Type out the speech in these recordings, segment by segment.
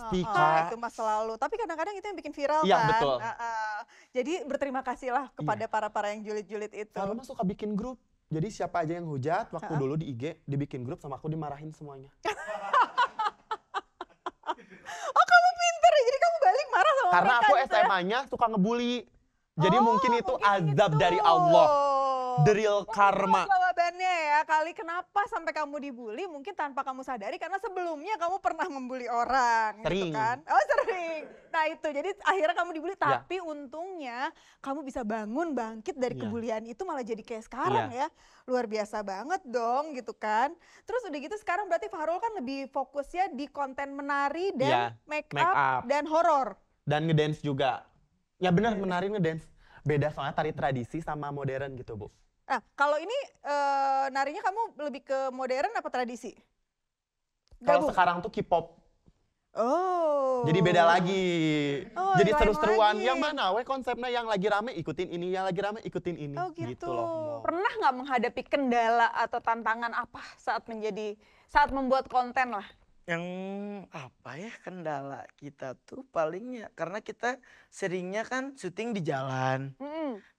pasti Kak. Itu masa lalu. Tapi kadang-kadang itu yang bikin viral Iya, kan. betul. Jadi berterima kasihlah kepada para yang julid-julid itu. Kalau mah suka bikin grup. Jadi siapa aja yang hujat, waktu dulu di IG dibikin grup sama aku dimarahin semuanya. Oh kamu pinter ya, jadi kamu balik marah sama Karena mereka aku gitu ya? SMA-nya suka ngebully. Jadi mungkin itu mungkin azab itu. dari Allah. The real karma. Jawabannya ya, kali kenapa sampai kamu dibully mungkin tanpa kamu sadari karena sebelumnya kamu pernah membuli orang Sering. gitu kan. Oh sering. Nah itu, jadi akhirnya kamu dibully tapi untungnya kamu bisa bangkit dari kebulian itu malah jadi kayak sekarang ya. Luar biasa banget dong gitu kan. Terus udah gitu sekarang berarti Fahrul kan lebih fokusnya di konten menari dan make up dan horor. Dan ngedance juga. Ya benar, menari ngedance. Beda soalnya tari tradisi sama modern gitu Bu. Nah, kalau ini narinya kamu lebih ke modern apa tradisi? Kalau sekarang tuh K-pop. Oh. Jadi beda lagi. Oh, jadi lain seru-seruan. lagi. Yang mana we konsepnya yang lagi rame ikutin ini, yang lagi rame ikutin ini. Oh gitu. Loh. Pernah nggak menghadapi kendala atau tantangan apa saat membuat konten lah? Yang apa ya, kendala kita tuh palingnya karena kita seringnya kan syuting di jalan.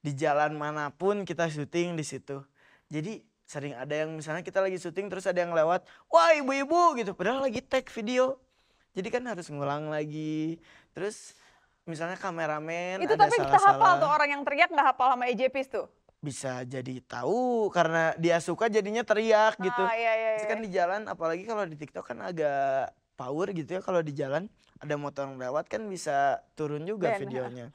Di jalan manapun kita syuting di situ. Jadi sering ada yang misalnya kita lagi syuting terus ada yang lewat, wah ibu-ibu gitu, padahal lagi take video. Jadi kan harus ngulang lagi. Terus misalnya kameramen itu ada tapi kita salah-salah. hafal tuh orang yang teriak nggak hafal sama EJPs tuh? Bisa jadi tahu karena dia suka jadinya teriak gitu. Iya. Terus kan di jalan apalagi kalau di TikTok kan agak power gitu ya, kalau di jalan ada motor lewat kan bisa turun juga videonya.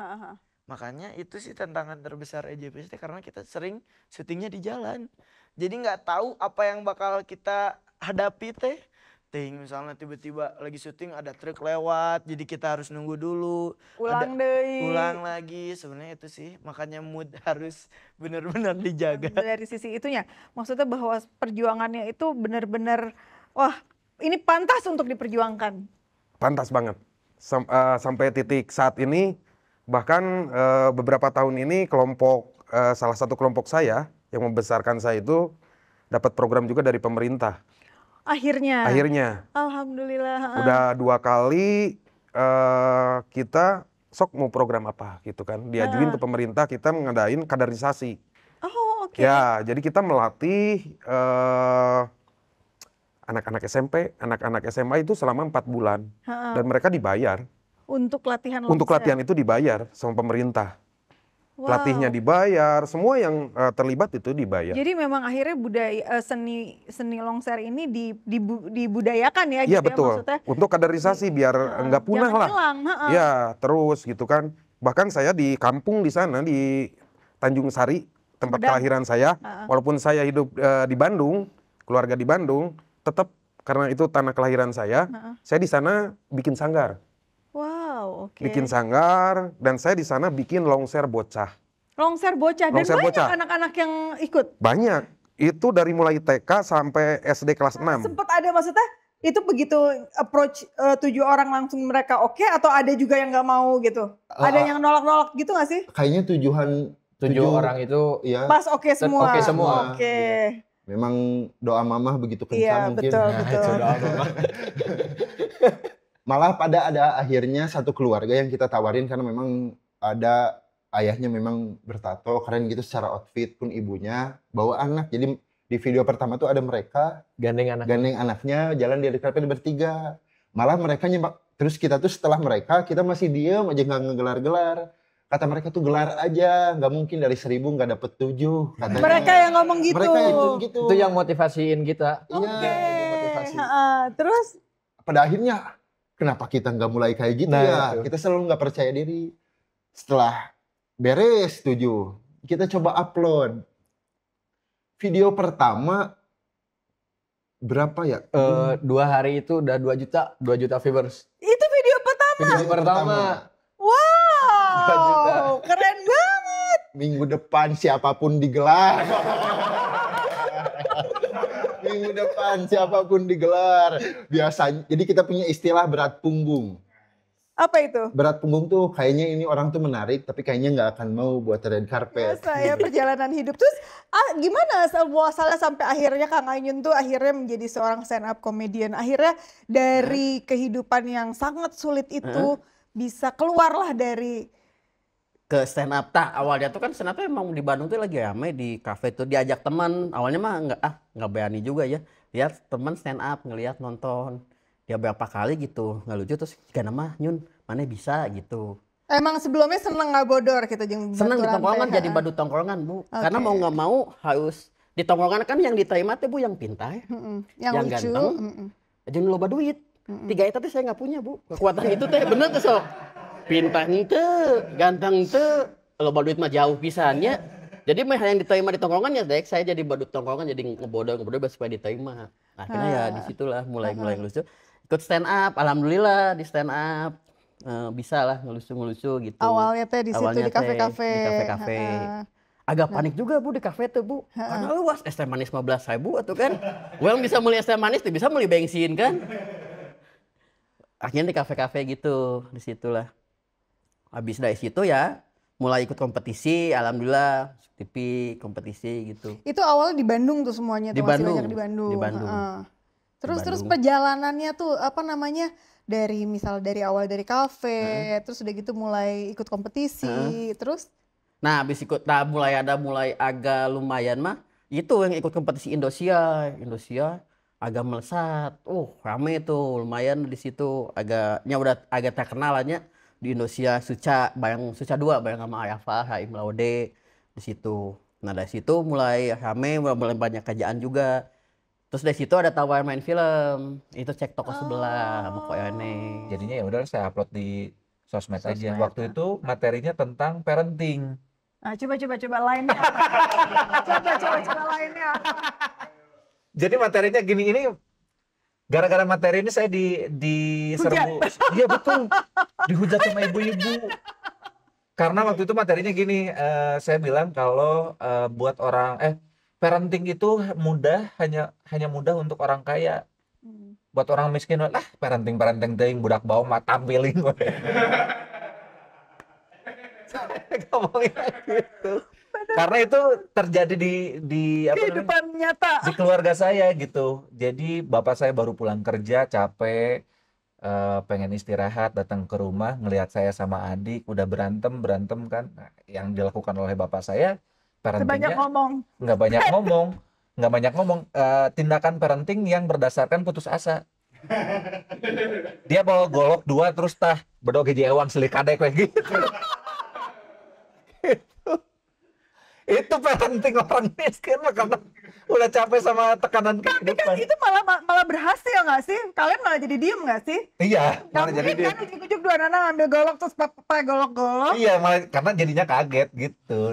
Makanya itu sih tantangan terbesar EJPS karena kita sering syutingnya di jalan. Jadi nggak tahu apa yang bakal kita hadapi teh. Misalnya tiba-tiba lagi syuting ada truk lewat, jadi kita harus nunggu dulu. Ulang lagi, sebenarnya itu sih. Makanya mood harus benar-benar dijaga. Dari sisi itunya, maksudnya bahwa perjuangannya itu benar-benar, wah ini pantas untuk diperjuangkan. Pantas banget. Sampai titik saat ini, bahkan beberapa tahun ini salah satu kelompok saya yang membesarkan saya itu dapat program juga dari pemerintah. Akhirnya. Alhamdulillah. Udah 2 kali kita sok mau program apa gitu kan. Diajuin ke pemerintah, kita mengadain kaderisasi. Oh oke. Ya, jadi kita melatih anak-anak SMP, anak-anak SMA itu selama 4 bulan. Dan mereka dibayar. Untuk latihan Untuk latihan itu dibayar sama pemerintah. Pelatihnya dibayar, semua yang terlibat itu dibayar. Jadi memang akhirnya budaya seni longser ini dibudayakan ya? Iya gitu betul, ya, maksudnya, untuk kaderisasi biar nggak punah lah. Hilang, ya terus gitu kan. Bahkan saya di kampung di sana di Tanjung Sari, tempat kelahiran saya. Walaupun saya hidup di Bandung, keluarga di Bandung, tetap karena itu tanah kelahiran saya di sana bikin sanggar. Wow, oke. Bikin sanggar dan saya di sana bikin longser bocah. Longser bocah. Dan banyak anak-anak yang ikut? Banyak. Itu dari mulai TK sampai SD kelas 6. Sempat ada maksudnya itu begitu approach 7 orang langsung mereka oke atau ada juga yang nggak mau gitu? Ada yang nolak-nolak gitu nggak sih? Kayaknya 7 orang itu ya. Pas oke semua. Oke semua. Oke. Memang doa mamah begitu kencang mungkin. Iya betul. Doa mamah. Malah ada akhirnya satu keluarga yang kita tawarin karena memang ada ayahnya memang bertato keren gitu secara outfit pun ibunya bawa anak. Jadi di video pertama tuh ada mereka gandeng anaknya jalan di karpet bertiga. Malah mereka nyemak terus kita tuh setelah mereka kita masih diem aja nggak ngegelar-gelar. Kata mereka tuh gelar aja, nggak mungkin dari 1000 nggak dapet 7. Katanya. Mereka yang ngomong gitu. Mereka gitu. Itu yang motivasiin kita. Oke. Terus? Pada akhirnya kenapa kita nggak mulai kayak gitu ya? Kita selalu nggak percaya diri. Setelah beres 7, kita coba upload. Video pertama berapa ya? 2 hari itu udah 2 juta viewers. Itu video pertama? Video pertama. Wow, keren banget. Minggu depan siapapun digelar. Minggu depan siapapun digelar. Biasanya, jadi kita punya istilah berat punggung. Apa itu? Berat punggung tuh kayaknya ini orang tuh menarik, tapi kayaknya nggak akan mau buat red carpet. Saya perjalanan hidup. Terus gimana muasalnya sampai akhirnya Kang Ayun tuh akhirnya menjadi seorang stand up comedian. Akhirnya dari kehidupan yang sangat sulit itu bisa keluarlah dari ke stand up. Awalnya tuh kan stand up tuh emang di Bandung tuh lagi rame di kafe tuh, diajak teman. Awalnya mah nggak berani juga ya. Lihat teman stand up, ngelihat nonton. Ya berapa kali gitu, nggak lucu, terus jika nama Nyun mana bisa gitu. Emang sebelumnya seneng ngabodor gitu seneng di tongkrongan, jadi badut tongkrongan Bu. Karena mau nggak mau harus di tongkrongan kan yang diterima tuh Bu yang pintar, yang lucu, ganteng, jeung loba duit. Tiga itu tuh saya nggak punya Bu. Kekuatan itu teh bener tuh sok. Pintar itu, ganteng itu, loba duit mah jauh pisannya. Jadi mah yang diterima di tongkrongan ya Dek, saya jadi badut tongkrongan, jadi ngebodor supaya diterima. Akhirnya ya disitulah mulai ngelucu. Ikut stand up, alhamdulillah di stand up bisa lah ngelucu gitu. Awalnya teh di situ di kafe-kafe. Di kafe-kafe. Agak panik juga Bu di kafe tuh Bu. Karena luas es teh manis 15.000 atau kan. Orang bisa beli es teh manis tuh bisa beli bensin kan. Akhirnya di kafe-kafe gitu, di situlah. Habis dari situ ya mulai ikut kompetisi, alhamdulillah TV kompetisi gitu. Itu awalnya di Bandung tuh semuanya tuh, masih banyak di Bandung. Di Bandung. Terus perjalanannya tuh apa namanya dari awal dari kafe, terus udah gitu mulai ikut kompetisi, terus. Nah habis ikut, mulai agak lumayan mah, itu yang ikut kompetisi Indonesia agak melesat, rame tuh lumayan di situ, udah agak terkenal aja di Indonesia, Suca 2 bareng sama Ayafa, Haim Laude di situ. Nah dari situ mulai rame, mulai banyak kerjaan juga. Terus dari situ ada tawaran main film, itu cek toko sebelah sama Ko Ene. Jadinya ya udah saya upload di sosmed aja. Waktu itu materinya tentang parenting. Nah, coba lainnya. coba lainnya. Jadi materinya gini, ini gara-gara materi ini saya di serbu. Iya betul. Dihujat sama ibu-ibu. Karena waktu itu materinya gini, saya bilang kalau buat orang parenting itu hanya mudah untuk orang kaya. Buat orang miskin lah parenting teuing budak bawa mah tampiling we. Ngomongnya gitu. Karena itu terjadi di kehidupan nyata. Di keluarga saya gitu. Jadi bapak saya baru pulang kerja capek, pengen istirahat, datang ke rumah ngelihat saya sama adik udah berantem kan. Nah, yang dilakukan oleh bapak saya parentingnya nggak banyak ngomong, tindakan parenting yang berdasarkan putus asa. Dia bawa golok 2 terus bedog hiji ewang selik kadek kayak gitu. Itu parenting orang miskin mah karena udah capek sama tekanan kehidupan. Tapi kan itu malah berhasil nggak sih? Kalian malah jadi diem nggak sih? Iya, malah jadi diem. Kan ujuk-ujuk 2 anak ngambil golok terus pakai golok-golok. Iya, malah karena jadinya kaget gitu.